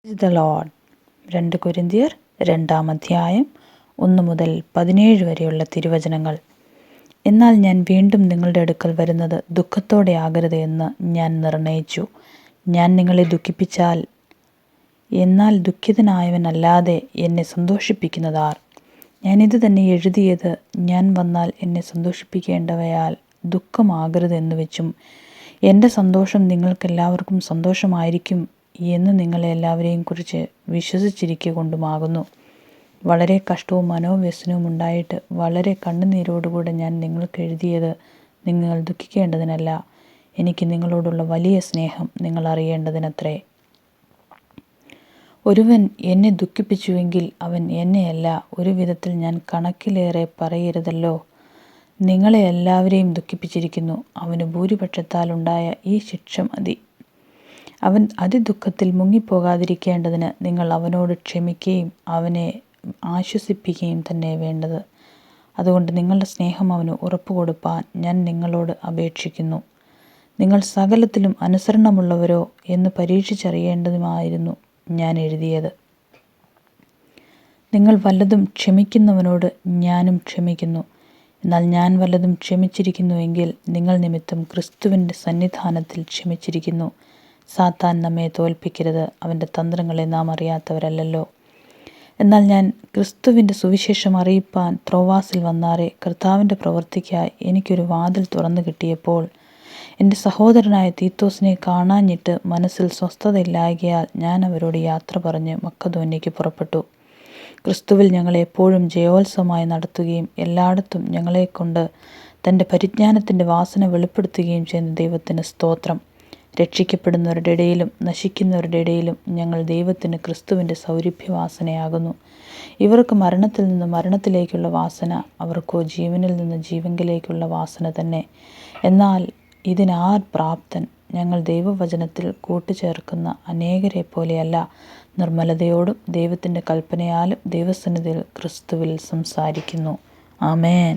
The Lord. 2 കൊരിന്ത്യർ 2-ാം അധ്യായം 1 മുതൽ 17 വരെയുള്ള തിരുവചനങ്ങൾ. എന്നാൽ ഞാൻ വീണ്ടും നിങ്ങളുടെ അടുക്കൽ വരുന്നത് ദുഃഖത്തോടെ ആകരുത് എന്ന് ഞാൻ നിർണയിച്ചു. ഞാൻ നിങ്ങളെ ദുഃഖിപ്പിച്ചാൽ, എന്നാൽ ദുഃഖിതനായവനല്ലാതെ എന്നെ സന്തോഷിപ്പിക്കുന്നതാർ? ഞാനിത് തന്നെ എഴുതിയത്, ഞാൻ വന്നാൽ എന്നെ സന്തോഷിപ്പിക്കേണ്ടവയാൽ ദുഃഖമാകരുത് എന്ന് വെച്ചും എൻ്റെ സന്തോഷം നിങ്ങൾക്കെല്ലാവർക്കും സന്തോഷമായിരിക്കും എന്ന് നിങ്ങളെ എല്ലാവരെയും കുറിച്ച് വിശ്വസിച്ചിരിക്കുക കൊണ്ടുമാകുന്നു. വളരെ കഷ്ടവും മനോവ്യസനവും ഉണ്ടായിട്ട് വളരെ കണ്ണുനീരോടുകൂടെ ഞാൻ നിങ്ങൾക്ക് എഴുതിയത് നിങ്ങൾ ദുഃഖിക്കേണ്ടതിനല്ല, എനിക്ക് നിങ്ങളോടുള്ള വലിയ സ്നേഹം നിങ്ങൾ അറിയേണ്ടതിനത്രേ. ഒരുവൻ എന്നെ ദുഃഖിപ്പിച്ചുവെങ്കിൽ അവൻ എന്നെയല്ല, ഒരു വിധത്തിൽ ഞാൻ കണക്കിലേറെ പറയരുതല്ലോ. നിങ്ങളെ എല്ലാവരെയും ദുഃഖിപ്പിച്ചിരിക്കുന്നു. അവന് ഭൂരിപക്ഷത്താൽ ഉണ്ടായ ഈ ശിക്ഷ മതി. അവൻ അതിദുഃഖത്തിൽ മുങ്ങിപ്പോകാതിരിക്കേണ്ടതിന് നിങ്ങൾ അവനോട് ക്ഷമിക്കുകയും അവനെ ആശ്വസിപ്പിക്കുകയും തന്നെ വേണ്ടത്. അതുകൊണ്ട് നിങ്ങളുടെ സ്നേഹം അവന് ഉറപ്പുകൊടുപ്പാൻ ഞാൻ നിങ്ങളോട് അപേക്ഷിക്കുന്നു. നിങ്ങൾ സകലത്തിലും അനുസരണമുള്ളവരോ എന്ന് പരീക്ഷിച്ചറിയേണ്ടതുമായിരുന്നു ഞാൻ എഴുതിയത്. നിങ്ങൾ വല്ലതും ക്ഷമിക്കുന്നവനോട് ഞാനും ക്ഷമിക്കുന്നു. എന്നാൽ ഞാൻ വല്ലതും ക്ഷമിച്ചിരിക്കുന്നുവെങ്കിൽ നിങ്ങൾ നിമിത്തം ക്രിസ്തുവിൻ്റെ സന്നിധാനത്തിൽ ക്ഷമിച്ചിരിക്കുന്നു. സാത്താൻ നമ്മെ തോൽപ്പിക്കരുത്, അവൻ്റെ തന്ത്രങ്ങളെ നാം അറിയാത്തവരല്ലല്ലോ. എന്നാൽ ഞാൻ ക്രിസ്തുവിൻ്റെ സുവിശേഷം അറിയിപ്പാൻ ത്രോവാസിൽ വന്നാറെ കർത്താവിൻ്റെ പ്രവൃത്തിക്കായി എനിക്കൊരു വാതിൽ തുറന്നു കിട്ടിയപ്പോൾ എൻ്റെ സഹോദരനായ തീത്തോസിനെ കാണാഞ്ഞിട്ട് മനസ്സിൽ സ്വസ്ഥതയില്ലായ്കയാൽ ഞാൻ അവരോട് യാത്ര പറഞ്ഞ് മക്കെദോന്യയ്ക്ക് പുറപ്പെട്ടു. ക്രിസ്തുവിൽ ഞങ്ങളെ എപ്പോഴും ജയോത്സവമായി നടത്തുകയും എല്ലായിടത്തും ഞങ്ങളെക്കൊണ്ട് തൻ്റെ പരിജ്ഞാനത്തിൻ്റെ വാസന വെളിപ്പെടുത്തുകയും ചെയ്യുന്ന ദൈവത്തിന് സ്തോത്രം. രക്ഷിക്കപ്പെടുന്നവരുടെ ഇടയിലും നശിക്കുന്നവരുടെ ഇടയിലും ഞങ്ങൾ ദൈവത്തിന് ക്രിസ്തുവിൻ്റെ സൗരഭ്യവാസനയാകുന്നു. ഇവർക്ക് മരണത്തിൽ നിന്ന് മരണത്തിലേക്കുള്ള വാസന, അവർക്കോ ജീവനിൽ നിന്ന് ജീവങ്കിലേക്കുള്ള വാസന തന്നെ. എന്നാൽ ഇതിനാർ പ്രാപ്തൻ? ഞങ്ങൾ ദൈവവചനത്തിൽ കൂട്ടുചേർക്കുന്ന അനേകരെ പോലെയല്ല, നിർമ്മലതയോടും ദൈവത്തിൻ്റെ കൽപ്പനയാലും ദൈവസന്നിധിയിൽ ക്രിസ്തുവിൽ സംസാരിക്കുന്നു. ആമേൻ.